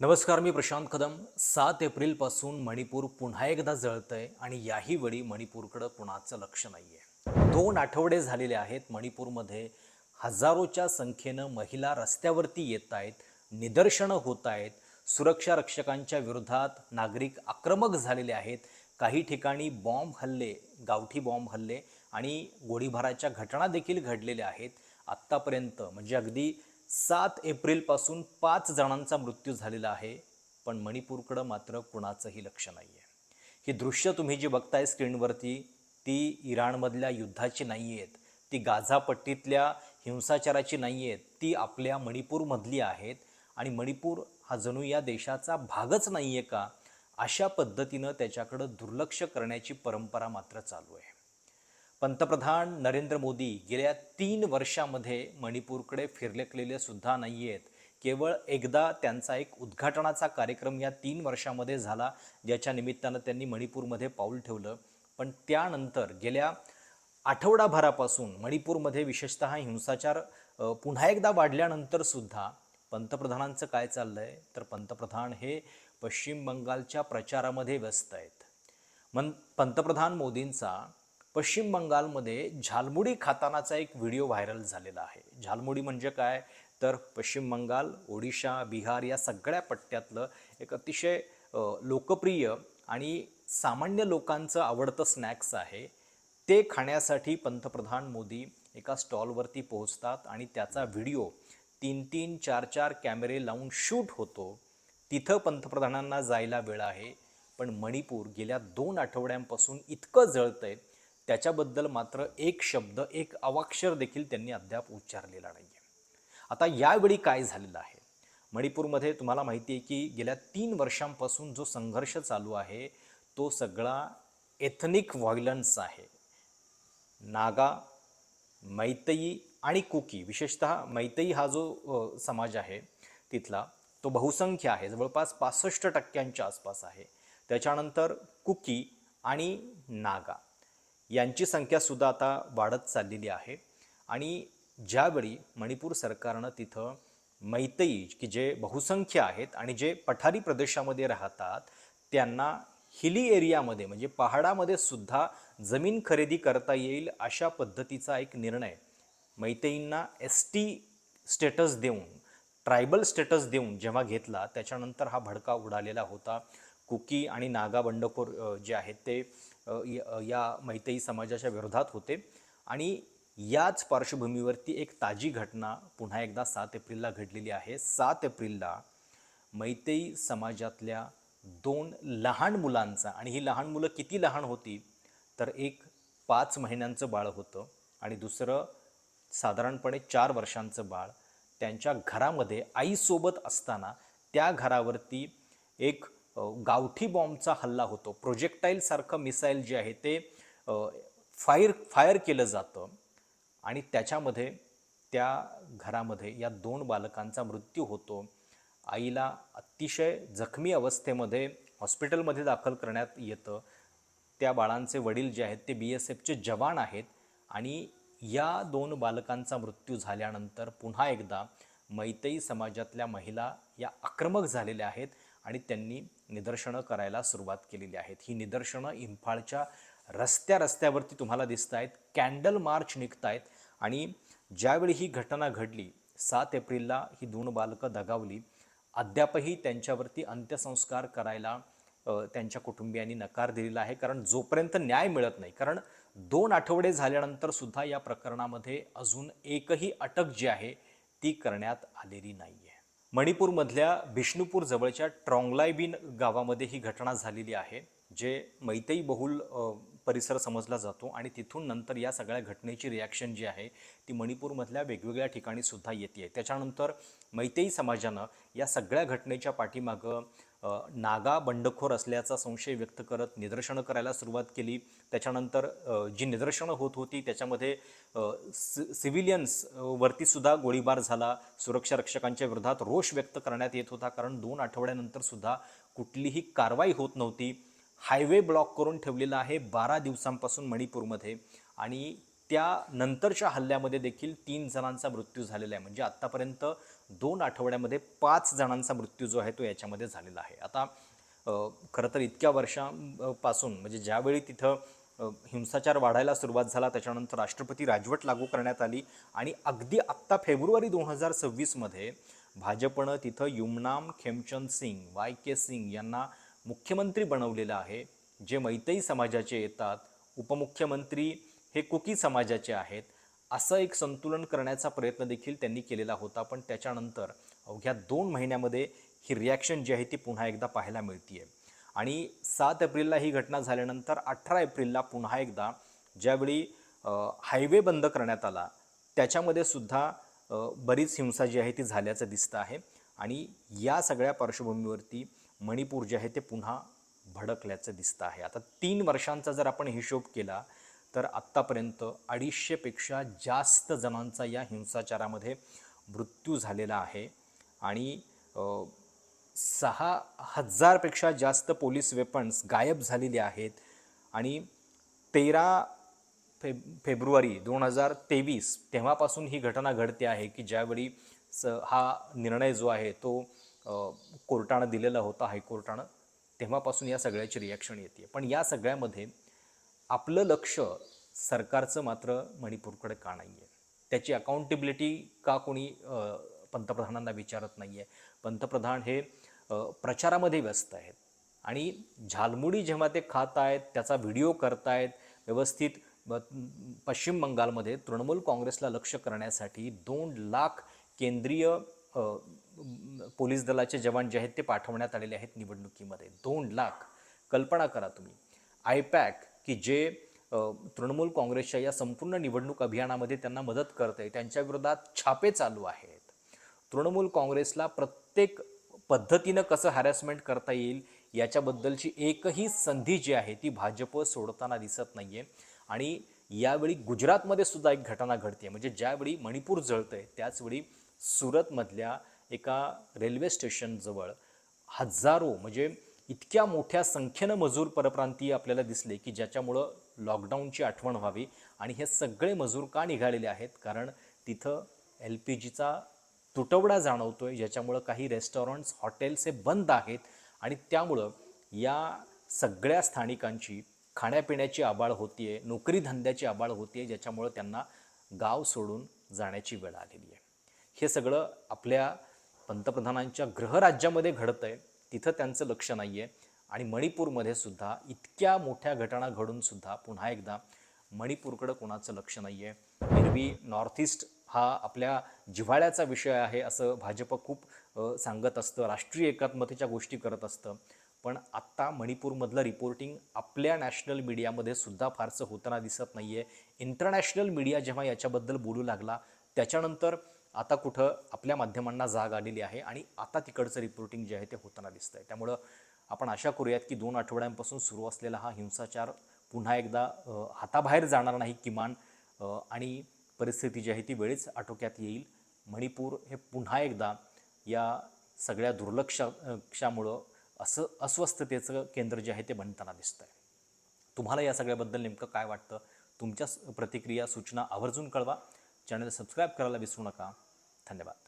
नमस्कार, मी प्रशांत कदम. 7 एप्रिलपासून मणिपूर पुन्हा एकदा जळतंय आणि याही वेळी मणिपूरकडं कुणाचं लक्ष नाही आहे. 2 आठवडे झालेले आहेत. मणिपूरमध्ये हजारोच्या संख्येनं महिला रस्त्यावरती येत आहेत, निदर्शनं होत आहेत. सुरक्षा रक्षकांच्या विरोधात नागरिक आक्रमक झालेले आहेत. काही ठिकाणी बॉम्ब हल्ले, गावठी बॉम्ब हल्ले आणि गोळीबाराच्या घटना देखील घडलेल्या आहेत. आत्तापर्यंत म्हणजे अगदी 7 एप्रिलपासून 5 जणांचा मृत्यू झालेला आहे, पण मणिपूरकडं मात्र कुणाचंही लक्ष नाही आहे. ही दृश्य तुम्ही जी बघताय स्क्रीनवरती, ती इराणमधल्या युद्धाची नाही आहेत, ती गाझा पट्टीतल्या हिंसाचाराची नाही आहेत, ती आपल्या मणिपूरमधली आहेत. आणि मणिपूर हा जणू या देशाचा भागच नाही आहे का, अशा पद्धतीनं त्याच्याकडं दुर्लक्ष करण्याची परंपरा मात्र चालू आहे. पंतप्रधान नरेंद्र मोदी गेल्या 3 वर्षामध्ये मणिपूरकडे फिरकलेले सुद्धा नाही आहेत. केवळ एकदा त्यांचा एक उद्घाटनाचा कार्यक्रम या 3 वर्षामध्ये झाला, ज्याच्या निमित्तानं त्यांनी मणिपूरमध्ये पाऊल ठेवलं. पण त्यानंतर गेल्या आठवडाभरापासून मणिपूरमध्ये विशेषतः हिंसाचार पुन्हा एकदा वाढल्यानंतर सुद्धा पंतप्रधानांचं काय चाललंय, तर पंतप्रधान हे पश्चिम बंगालच्या प्रचारामध्ये व्यस्त आहेत. पंतप्रधान मोदींचा पश्चिम बंगालमध्ये झालमुडी खातानाचा एक व्हिडिओ व्हायरल झालेला आहे. झालमुडी म्हणजे काय, तर पश्चिम बंगाल, ओडिशा, बिहार या सगळ्या पट्ट्यातलं एक अतिशय लोकप्रिय आणि सामान्य लोकांचं आवडतं स्नॅक्स आहे. ते खाण्यासाठी पंतप्रधान मोदी एका स्टॉलवरती पोहोचतात आणि त्याचा व्हिडिओ 3-3, 4-4 कॅमेरे लावून शूट होतो. तिथं पंतप्रधानांना जायला वेळ आहे, पण मणिपूर गेल्या 2 आठवड्यांपासून इतकं जळतंय, त्याच्याबद्दल मात्र एक शब्द, एक अवाक्षर देखील त्यांनी अद्याप उच्चारलेला नाही आहे. आता यावेळी काय झालेलं आहे, मणिपूरमध्ये तुम्हाला माहिती आहे की गेल्या 3 वर्षांपासून जो संघर्ष चालू आहे, तो सगळा एथनिक व्हायलन्स आहे. नागा, मैतेई आणि कुकी, विशेषतः मैतेई हा जो समाज आहे तिथला, तो बहुसंख्य आहे, जवळपास 65% आसपास आहे. त्याच्यानंतर कुकी आणि नागा यांची संख्यासुद्धा आता वाढत चाललेली आहे. आणि ज्यावेळी मणिपूर सरकारनं तिथं मैतेई, की जे बहुसंख्य आहेत आणि जे पठारी प्रदेशामध्ये राहतात, त्यांना हिली एरियामध्ये म्हणजे पहाडामध्ये सुद्धा जमीन खरेदी करता येईल अशा पद्धतीचा एक निर्णय मैतेईंना ST स्टेटस देऊन, ट्रायबल स्टेटस देऊन जेव्हा घेतला, त्याच्यानंतर हा भडका उडालेला होता. कुकी आणि नागा बंडखोर जे आहेत ते या मैतेई समाजाच्या विरोधात होते. आणि याच पार्श्वभूमीवरती एक ताजी घटना पुन्हा एकदा 7 एप्रिलला घडलेली आहे. 7 एप्रिलला मैतेई समाजातल्या 2 लहान मुलांचा, आणि ही लहान मुलं किती लहान होती, तर एक 5 महिन्यांचं बाळ होतं आणि दुसरं साधारणपणे 4 वर्षांचं बाळ. त्यांच्या घरामध्ये आईसोबत असताना त्या घरावरती एक गावठी बॉम्बचा हल्ला होतो. प्रोजेक्टाईलसारखं मिसाईल जे आहे ते फायर केलं जातं आणि त्याच्यामध्ये त्या घरामध्ये या 2 बालकांचा मृत्यू होतो. आईला अतिशय जखमी अवस्थेमध्ये हॉस्पिटलमध्ये दाखल करण्यात येतं. त्या बाळांचे वडील जे आहेत ते BSFचे जवान आहेत. आणि या 2 बालकांचा मृत्यू झाल्यानंतर पुन्हा एकदा मैतेई समाजातल्या महिला या आक्रमक झालेल्या आहेत आणि त्यांनी निदर्शनं करायला सुरुवात केलेली आहेत. ही निदर्शनं इम्फाळच्या रस्त्यावरती तुम्हाला दिसत आहेत. कॅन्डल मार्च निघत आहेत. आणि ज्यावेळी ही घटना घडली 7 एप्रिलला, ही 2 बालकं दगावली. अद्यापही त्यांच्यावरती अंत्यसंस्कार करायला त्यांच्या कुटुंबियांनी नकार दिलेला आहे, कारण जोपर्यंत न्याय मिळत नाही, कारण 2 आठवडे झाल्यानंतर सुद्धा या प्रकरणामध्ये अजून एकही अटक जी आहे ती करण्यात आलेली नाही आहे. मणिपूरमधल्या बिष्णुपूर जवळच्या ट्रॉंगलायबिन गावामध्ये ही घटना झालेली आहे, जे मैतेई बहुल परिसर समजला जातो. आणि तिथून नंतर या सगळ्या घटनेची रिॲक्शन जी आहे ती मणिपूरमधल्या वेगवेगळ्या ठिकाणी सुद्धा येते. त्याच्यानंतर मैतेई समाजानं या सगळ्या घटनेच्या पाठीमागं नागा बंडखोर असल्याचा संशय व्यक्त करत निदर्शनं करायला सुरुवात केली. त्याच्यानंतर जी निदर्शनं होत होती त्याच्यामध्ये सिव्हिलियन्स वरती सुद्धा गोळीबार झाला. सुरक्षा रक्षकांच्या विरोधात रोष व्यक्त करण्यात येत होता, कारण 2 आठवड्यानंतर सुद्धा कुठलीही कारवाई होत नव्हती. हायवे ब्लॉक करून ठेवलेला आहे 12 दिवसांपासून मणिपूरमध्ये. आणि त्यानंतरच्या हल्ल्यामध्ये देखील 3 जणांचा मृत्यू झालेला आहे. म्हणजे आत्तापर्यंत 2 आठवड्यामध्ये 5 जणांचा मृत्यू जो आहे तो याच्यामध्ये झालेला आहे. आता खरं तर इतक्या वर्षांपासून म्हणजे ज्यावेळी तिथं हिंसाचार वाढायला सुरुवात झाला, त्याच्यानंतर राष्ट्रपती राजवट लागू करण्यात आली आणि अगदी आत्ता फेब्रुवारी 2026मध्ये भाजपनं तिथं युमनाम खेमचंद सिंग, YK सिंग यांना मुख्यमंत्री बनवलेलं आहे, जे मैतई समाजाचे येतात. उपमुख्यमंत्री हे कुकी समाजाचे आहेत. असं एक संतुलन करण्याचा प्रयत्न देखील त्यांनी केलेला होता. पण त्याच्यानंतर अवघ्या 2 महिन्यामध्ये ही रिॲक्शन जी आहे ती पुन्हा एकदा पाहायला मिळते. आणि 7 एप्रिलला ही घटना झाल्यानंतर 18 एप्रिलला पुन्हा एकदा ज्यावेळी हायवे बंद करण्यात आला, त्याच्यामध्ये सुद्धा बरीच हिंसा जी आहे ती झाल्याचं दिसतं आहे. आणि या सगळ्या पार्श्वभूमीवरती मणिपूर जे आहे ते पुन्हा भडकल्याचं दिसतं आहे. आता 3 वर्षांचा जर आपण हिशोब केला तर आत्तापर्यंत 250पेक्षा जास्त जणांचा या हिंसाचारामध्ये मृत्यू झालेला आहे आणि 6,000पेक्षा जास्त पोलीस वेपन्स गायब झालेले आहेत. आणि 13 फेब्रुवारी 2023 तेव्हापासून ही घटना घडते आहे की ज्यावेळी हा निर्णय जो आहे तो कोर्टानं दिलेला होता, हायकोर्टानं. तेव्हापासून या सगळ्याची रिॲक्शन येते. पण या सगळ्यामध्ये आपलं लक्ष सरकारचं मात्र मणिपूरकडे का नाही आहे? त्याची अकाउंटेबिलिटी का कोणी पंतप्रधानांना विचारत नाही आहे? पंतप्रधान हे प्रचारामध्ये व्यस्त आहेत आणि झालमुडी जेव्हा ते खात आहेत, त्याचा व्हिडिओ करतायत व्यवस्थित. पश्चिम बंगालमध्ये तृणमूल काँग्रेसला लक्ष करण्यासाठी 2 लाख केंद्रीय पोलीस दलाचे जवान जे आहेत ते पाठवण्यात आलेले आहेत निवडणुकीमध्ये. 2 लाख. कल्पना करा तुम्ही. आयपॅक की जे तृणमूल काँग्रेसच्या या संपूर्ण निवडणूक अभियानामध्ये त्यांना मदत करते, त्यांच्या विरोधात छापे चालू आहेत. तृणमूल काँग्रेसला प्रत्येक पद्धतीनं कसं हॅरॅसमेंट करता येईल याच्याबद्दलची एकही संधी जी आहे ती भाजप सोडताना दिसत नाही आहे. आणि यावेळी गुजरातमध्ये सुद्धा एक घटना घडते. म्हणजे ज्यावेळी मणिपूर जळतं आहे त्याचवेळी सुरतमधल्या एका रेल्वे स्टेशनजवळ हजारो म्हणजे इतक्या मोठ्या संख्येनं मजूर परप्रांतीय आपल्याला दिसले की ज्याच्यामुळं लॉकडाऊनची आठवण व्हावी. आणि हे सगळे मजूर का निघालेले आहेत? कारण तिथं LPGचा तुटवडा जाणवतो आहे, ज्याच्यामुळं काही रेस्टॉरंट्स, हॉटेल्स हे बंद आहेत. आणि त्यामुळं या सगळ्या स्थानिकांची खाण्यापिण्याची आबाळ होती आहे, नोकरी धंद्याची आबाळ होती आहे, ज्याच्यामुळं त्यांना गाव सोडून जाण्याची वेळ आलेली आहे. हे सगळं आपल्या पंतप्रधानांच्या गृहराज्यामध्ये घडतं आहे, तिथं त्यांचं लक्ष नाही आहे. आणि मणिपूरमध्ये सुद्धा इतक्या मोठ्या घटना घडूनसुद्धा पुन्हा एकदा मणिपूरकडं कोणाचं लक्ष नाही आहे. एरवी नॉर्थ ईस्ट हा आपल्या जिव्हाळ्याचा विषय आहे असं भाजप खूप सांगत असतं, राष्ट्रीय एकात्मतेच्या गोष्टी करत असतं. पण आत्ता मणिपूरमधलं रिपोर्टिंग आपल्या नॅशनल मीडियामध्ये सुद्धा फारसं होताना दिसत नाही आहे. इंटरनॅशनल मीडिया जेव्हा याच्याबद्दल बोलू लागला त्याच्यानंतर आता कुठं आपल्या माध्यमांना जाग आलेली आहे आणि आता तिकडचं रिपोर्टिंग जे आहे ते होताना दिसतं आहे. त्यामुळं आपण आशा करूयात की 2 आठवड्यांपासून सुरू असलेला हा हिंसाचार पुन्हा एकदा हाताबाहेर जाणार नाही किमान, आणि परिस्थिती जी आहे ती वेळीच आटोक्यात येईल. मणिपूर हे पुन्हा एकदा या सगळ्या दुर्लक्षामुळं अस्वस्थतेचं केंद्र जे आहे ते बनताना दिसतं आहे. तुम्हाला या सगळ्याबद्दल नेमकं काय वाटतं? तुमच्या प्रतिक्रिया, सूचना आवर्जून कळवा. चॅनल सबस्क्राईब करायला विसरू नका. धन्यवाद.